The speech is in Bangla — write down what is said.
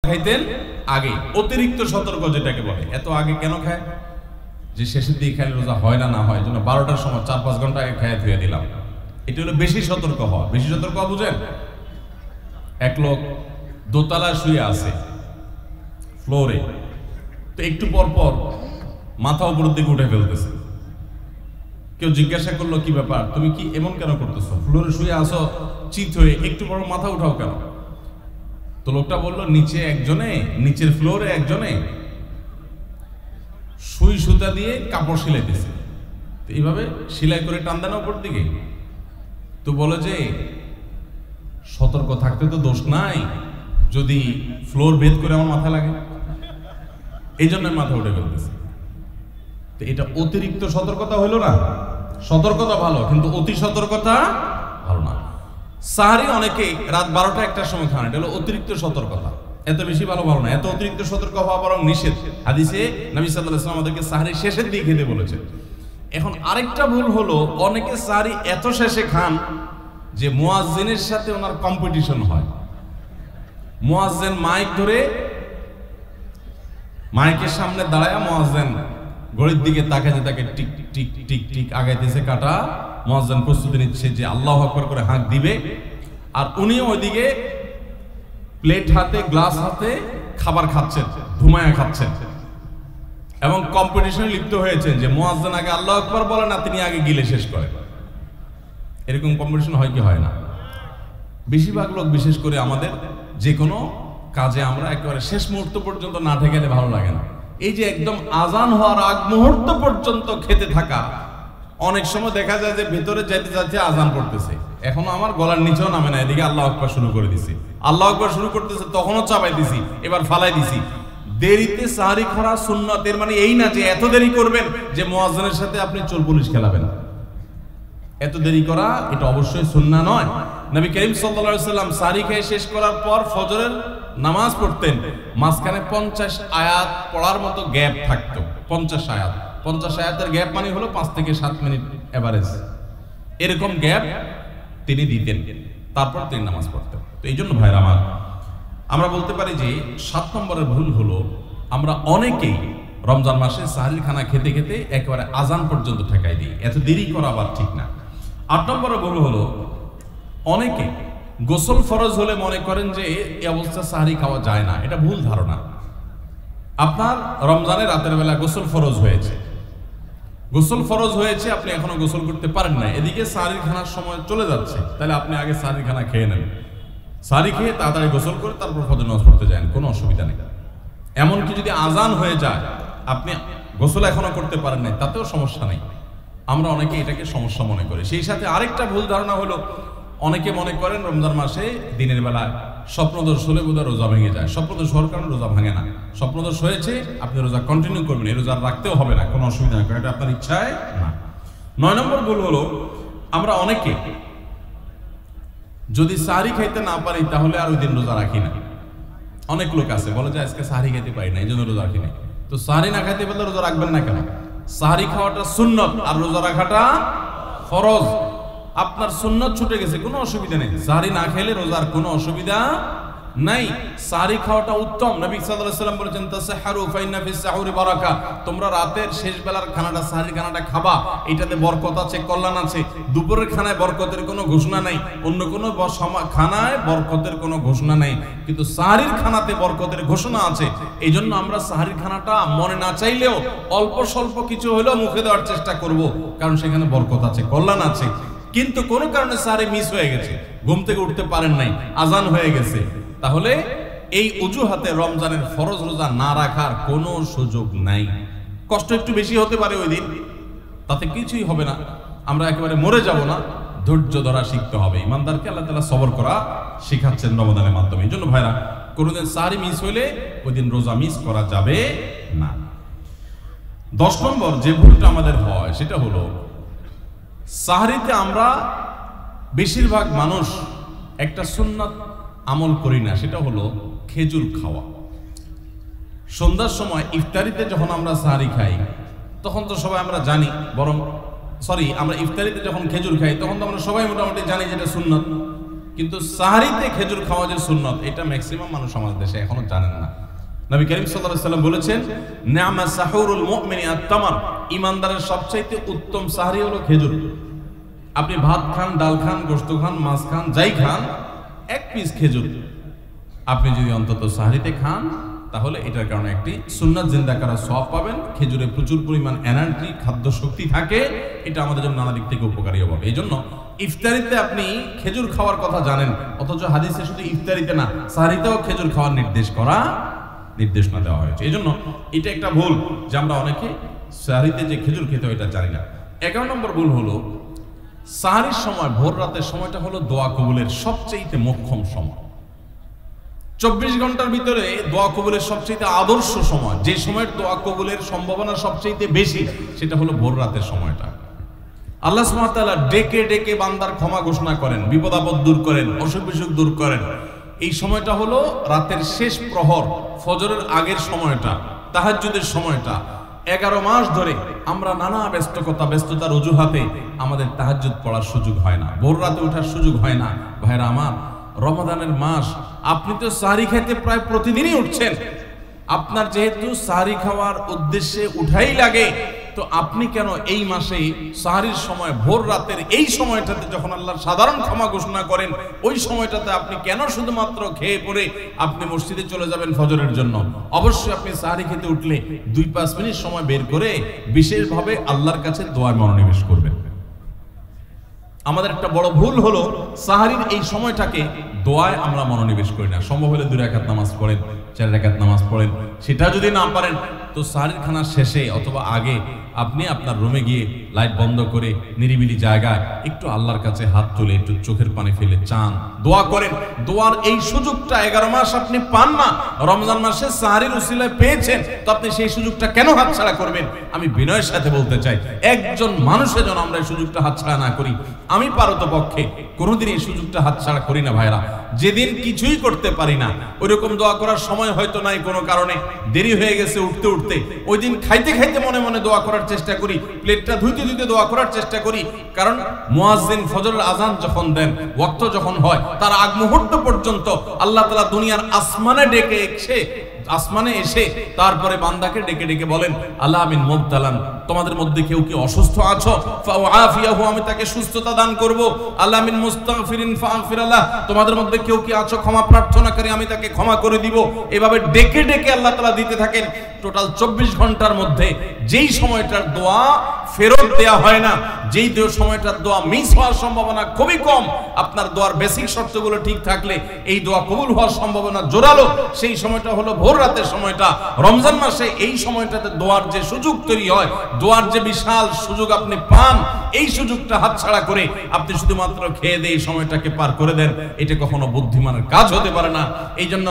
খাইতেন আগে, অতিরিক্ত সতর্ক যেটাকে বলে। এত আগে কেন খায়? যে শেষের দিকে খাইলে রোজা হয় না না হয়, জন্য 12টার সময় 4-5 ঘন্টা আগে খাইয়ে ধুয়ে দিলাম। এটা হলো বেশি সতর্ক হওয়া। বেশি সতর্ক বুঝেন? এক লোক দোতলা শুয়ে আছে ফ্লোরে, তো একটু পর পর মাথা উপরের দিকে উঠে ফেলতেছে। কেউ জিজ্ঞাসা করলো, কি ব্যাপার, তুমি কি এমন কেন করতেছো? ফ্লোরে শুয়ে আসো চিত হয়ে, একটু পর মাথা উঠাও কেন? তো লোকটা বললো, নিচের ফ্লোরে একজনে সুই সুতা দিয়ে কাপড় সেলাই দিছে, তো এইভাবে সেলাই করে টান দেন উপর দিকে। তো বলে যে সতর্ক থাকতে তো দোষ নাই, যদি ফ্লোর ভেদ করে আমার মাথা লাগে, এই জন্য মাথা উঠে ফেলতেছে। তো এটা অতিরিক্ত সতর্কতা হলো না? সতর্কতা ভালো, কিন্তু অতি সতর্কতা ভালো না। সাহারি অনেকে রাত 12টা-1টার সময় খান, এটা হলো অতিরিক্ত সতর্কতা। এত বেশি ভালো না, এত অতিরিক্ত সতর্ক হওয়া বরং নিষেধ। হাদিসে নবী সাল্লাল্লাহু আলাইহি ওয়াসাল্লাম আমাদেরকে সাহারি শেষের দিকে খেতে বলেছেন। এখন আরেকটা ভুল হলো, অনেকে সাহারি এত শেষে খান যে মুয়াজ্জিনের সাথে ওনার কম্পিটিশন হয়। মুয়াজ্জিন মাইক ধরে মাইকের সামনে দাঁড়ায়, মুয়াজ্জিন ঘড়ির দিকে তাকাতে তাকে টিক টিক টিক টিক আগাইতেছে কাটা। মুয়াজ্জিন প্রস্তুতি নিচ্ছে যে আল্লাহু আকবার করে হাঁক দিবে, আর উনিও ওইদিকে প্লেট হাতে গ্লাস হাতে খাবার খাচ্ছেন, ধুমায়া খাচ্ছেন, এবং কম্পিটিশনে লিপ্ত হয়েছেন যে মুয়াজ্জিন আগে আল্লাহু আকবার বলে না, তিনি আগে গিলে শেষ করেন। এরকম কম্পিটিশন হয় কি হয় না? বেশিরভাগ লোক, বিশেষ করে আমাদের যে কোনো কাজে আমরা একেবারে শেষ মুহূর্ত পর্যন্ত না ঠেকালে ভালো লাগে না। এই যে একদম আজান হওয়ার আগ মুহূর্ত পর্যন্ত খেতে থাকা, অনেক সময় দেখা যায় যে ভেতরে যেতে যাচ্ছে আজান পড়তেছে, এখনো আমার গলার নিচেও নামে না, এদিকে আল্লাহু আকবার শুরু করে দিছি, আল্লাহু আকবার শুরু করতেছে, তখনও চাপাই দিছি, এবার ফালাই দিছি। দেরিতে সাহারি খাওয়া সুন্নাত, এর মানে এই না যে এত দেরি করবেন যে মুয়াজ্জিনের সাথে আপনি চোর পুলিশ খেলাবেন। এত দেরি করা এটা অবশ্যই সুন্নাহ নয়। নবী করিম সাল্লাল্লাহু আলাইহি ওয়াসাল্লাম সাহারি খেয়ে শেষ করার পর ফজরের নামাজ পড়তেন, মাঝখানে 50 আয়াত পড়ার মতো গ্যাপ থাকতো। 50 আয়াতের গ্যাপ মানে হলো 5 থেকে 7 মিনিট এভারেজ, এরকম গ্যাপ তিনি দিতেন, তারপর তিনি নামাজ পড়তেন। তো এই জন্য ভাইরা আমার, আমরা বলতে পারি যে 7 নম্বরের ভুল হলো, আমরা অনেকেই রমজান মাসে সাহারির খানা খেতে খেতে একেবারে আজান পর্যন্ত ঠেকাই দিই। এত দেরি করা আবার ঠিক না। 8 নম্বরের ভুল হলো, অনেকে গোসল ফরজ হলে মনে করেন যে এই অবস্থা সাহারি খাওয়া যায় না। এটা ভুল ধারণা। আপনার রমজানের রাতের বেলা গোসল ফরজ হয়েছে, আপনি এখনো গোসল করতে পারেন না, এদিকে সাহারির খানার সময় চলে যাচ্ছে, তাহলে আপনি আগে সাহারির খানা খেয়ে নেন, সাহারি খেয়ে তাড়াতাড়ি গোসল করে তারপর ফজর নামাজ পড়তে যান, কোনো অসুবিধা নেই। এমনকি যদি আজান হয়ে যায়, আপনি গোসল এখনো করতে পারেন নাই, তাতেও সমস্যা নেই। আমরা অনেকে এটাকে সমস্যা মনে করি। সেই সাথে আরেকটা ভুল ধারণা হলো, অনেকে মনে করেন রমজান মাসে দিনের বেলায় স্বপ্নদোষ হলে বোধহয় রোজা ভেঙে যায়। স্বপ্নদোষ হওয়ার কারণে রোজা ভাঙে না। স্বপ্নদোষ হয়েছে, আপনি রোজা কন্টিনিউ করবেন, এই রোজা রাখতেও হবে না, কোনো অসুবিধা নেই, এটা আপনার ইচ্ছায় না। 9 নম্বর ভুল হলো, আমরা অনেকে যদি সাহারি খাইতে না পারি তাহলে আর ওই দিন রোজা রাখি না। অনেক লোক আছে বলে যে আজকে সাহারি খেতে পারি না, এই জন্য রোজা রাখি না। তো সাহারি না খাইতে পারলে রোজা রাখবেন না কেন? সাহারি খাওয়াটা সুন্নত আর রোজা রাখাটা ফরজ। আপনার সুন্নত ছুটে গেছে, কোনো অসুবিধা নেই। সাহারি না খেলে রোজার কোনো অসুবিধা নাই, সাহারি খাওয়াটা উত্তম। নবী সাল্লাল্লাহু আলাইহি ওয়াসাল্লাম বলেছেন, তাসাহহারু ফাইন্না ফিস সাহুরি বারাকা, তোমরা রাতের শেষ বেলার খানাটা, সাহারির খানাটা খাবা, এটাতে বরকত আছে, কল্যাণ আছে। দুপুরের খানায় বরকতের কোনো ঘোষণা নাই, অন্য কোনো খানায় বরকতের কোনো ঘোষণা নাই, কিন্তু সাহারির খানাতে বরকতের ঘোষণা আছে। এই জন্য আমরা সাহারির খানাটা মনে না চাইলেও অল্প স্বল্প কিছু হলেও মুখে দেওয়ার চেষ্টা করব, কারণ সেখানে বরকত আছে, কল্যাণ আছে। কিন্তু কোনো কারণে সাহারি মিস হয়ে গেছে, ঘুম থেকে উঠতে পারেন নাই, আজান হয়ে গেছে, তাহলে এই অজুহাতে রমজানের ফরজ রোজা না রাখার কোনো সুযোগ নাই। কষ্ট একটু বেশি হতে পারে ওই দিন, তাতে কিছুই হবে না, আমরা একেবারে মরে যাব না। ধৈর্য ধরা শিখতে হবে। ইমানদারকে আল্লাহ তাআলা সবর করা শেখাচ্ছেন রমজানের মাধ্যমে। এই জন্য ভাইরা, কোনোদিন সাহারি মিস হইলে ওই দিন রোজা মিস করা যাবে না। 10 নম্বর যে ভুলটা আমাদের হয় সেটা হলো, সাহারিতে আমরা বেশিরভাগ মানুষ একটা সুন্নাত আমল করি না, সেটা হলো খেজুর খাওয়া। সন্ধ্যার সময় ইফতারিতে যখন আমরা সাহারি খাই, তখন তো সবাই আমরা জানি, আমরা ইফতারিতে যখন খেজুর খাই তখন তো আমরা সবাই মোটামুটি জানি যেটা সুন্নাত। কিন্তু সাহারিতে খেজুর খাওয়া যে সুন্নত, এটা ম্যাক্সিমাম মানুষ আমাদের দেশে এখনো জানেন না। নবী করিম সাল্লাল্লাহু আলাইহি ওয়াসাল্লাম বলেছেন, নি'মা সাহুরুল মুমিনি আত-তামার, ঈমানদারের সবচাইতে উত্তম সাহরি হলো খেজুর। আপনি ভাত খান, ডাল খান, গোশত খান, মাছ খান, যাই খান, এক পিস খেজুর আপনি যদি অন্তত সাহরিতে খান, তাহলে এটার কারণে একটি সুন্নাত জিন্দা করার সওয়াব পাবেন। খেজুরে প্রচুর পরিমাণ এনার্জি, খাদ্য শক্তি থাকে, এটা আমাদের জন্য নানা দিক থেকে উপকারী হবে। এই জন্য ইফতারিতে আপনি খেজুর খাওয়ার কথা জানেন, অথচ হাদিসে শুধু ইফতারিতে না, সাহরিতেও খেজুর খাওয়ার নির্দেশনা দেওয়া হয়েছে। এই জন্য এটা একটা ভুল যে আমরা অনেকে সাহরিতে যে খেজুর খেতে হয় এটা জানি না। 11 নম্বর ভুল হলো, সাহরির সময়, ভোর রাতের সময়টা হলো দোয়া কবুলের সবচেয়ে মোক্ষম সময়। 24 ঘন্টার ভিতরে দোয়া কবুলের সবচেয়ে আদর্শ সময়, যে সময়ের দোয়া কবুলের সম্ভাবনা সবচেয়ে বেশি, সেটা হলো ভোর রাতের সময়টা। আল্লাহ সুবহানাহু ওয়া তাআলা ডেকে ডেকে বান্দার ক্ষমা ঘোষণা করেন, বিপদ আপদ দূর করেন, অসুখ বিসুখ দূর করেন। এই সময়টা হলো রাতের শেষ প্রহর, ফজরের আগের সময়টা, তাহাজ্জুদের সময়টা। 11 মাস ধরে আমরা নানা ব্যস্ততার অজুহাতে আমাদের তাহাজ্জুদ পড়ার সুযোগ হয় না, ভোর রাতে ওঠার সুযোগ হয় না। ভাইরা আমার, রমাদানের মাস, আপনি তো সাহরি খেতে প্রায় প্রতিদিনই উঠছেন। আপনার যেহেতু সাহরি খাওয়ার উদ্দেশ্যে উঠাই লাগে, তো আপনি কেন এই মাসে সাহরির সময়, ভোর রাতের এই সময়টাতে যখন আল্লাহর সাধারণ ক্ষমা ঘোষণা করেন, ওই সময়টাতে আপনি কেন শুধুমাত্র খেয়ে পরে আপনি মসজিদে চলে যাবেন ফজরের জন্য? অবশ্যই আপনি সাহরি খেতে উঠলে 2-5 মিনিট সময় বের করে বিশেষভাবে আল্লাহর কাছে দোয়ায় মনোনিবেশ করবেন। আমাদের একটা বড় ভুল হলো, সাহরির এই সময়টাকে দোয়ায় আমরা মনোনিবেশ করি না। সম্ভব হলে 2 রাকাত নামাজ পড়েন, 4 রাকাত নামাজ পড়েন। সেটা যদি না পারেন, তো সাহরির খানার শেষে অথবা আগে আপনি আপনার রুমে গিয়ে লাইট বন্ধ করে নিরিবিলি জায়গায় একটু আল্লাহর কাছে হাত তুলে একটু চোখের পানি ফেলে চান, দোয়া করেন। দোয়ার এই সুযোগটা 11 মাস আপনি পান না, রমজান মাসে সাহরির উসিলায় পেয়েছেন, তো আপনি সেই সুযোগটা কেন হাতছাড়া করবেন? আমি বিনয়ের সাথে বলতে চাই, একজন মানুষের জন্য আমরা এই সুযোগটা হাতছাড়া না করি। আমি পারতপক্ষে কোনোদিন এই সুযোগটা হাতছাড়া করি না ভাইরা। যেদিন কিছুই করতে পারি না, ওইরকম দোয়া করার সময় হয়তো নাই, কোনো কারণে দেরি হয়ে গেছে উঠতে উঠতে, ওই দিন খাইতে খাইতে মনে মনে দোয়া করার চেষ্টা করি, প্লেটটা ধুইতে ধুইতে দোয়া করার চেষ্টা করি। কারণ মুয়াজ্জিন ফজরের আজান যখন দেন, ওয়াক্ত যখন হয়, তার আগ মুহূর্ত পর্যন্ত আল্লাহ তাআলা দুনিয়ার আসমানে এসে তারপরে বান্দাকে ডেকে ডেকে বলেন, আল্লাহ মিন মুবতালান, তোমাদের মধ্যে কেউ কি অসুস্থ আছো, ফাউআফিয়াহু, আমি তাকে সুস্থতা দান করব। আল্লাহ মিন মুস্তাগফিরিন ফাগফির লাহ, তোমাদের মধ্যে কেউ কি আছো ক্ষমা প্রার্থনাকারী, আমি তাকে ক্ষমা করে দিব। এভাবে ডেকে ডেকে আল্লাহ তাআলা দিতে থাকেন। টোটাল 24 ঘন্টার মধ্যে যেই সময়টার দোয়া ফেরত দেয়া হয় না, যেই সময়টার দোয়া মিস হওয়ার সম্ভাবনা খুবই কম, আপনার দোয়ার বেসিক শর্তগুলো ঠিক থাকলে এই দোয়া কবুল হওয়ার সম্ভাবনা জোরালো, সেই সময়টা হলো ভোর রাতের সময়টা। রমজান মাসে এই সময়টাতে দোয়ার যে সুযোগ তৈরি হয়, দোয়ার যে বিশাল সুযোগ আপনি পান, এই সুযোগটা হাতছাড়া করে আপনি শুধুমাত্র খেয়ে দিয়ে এই সময়টাকে পার করে দেন, এটা কখনো বুদ্ধিমানের কাজ হতে পারে না। এই জন্য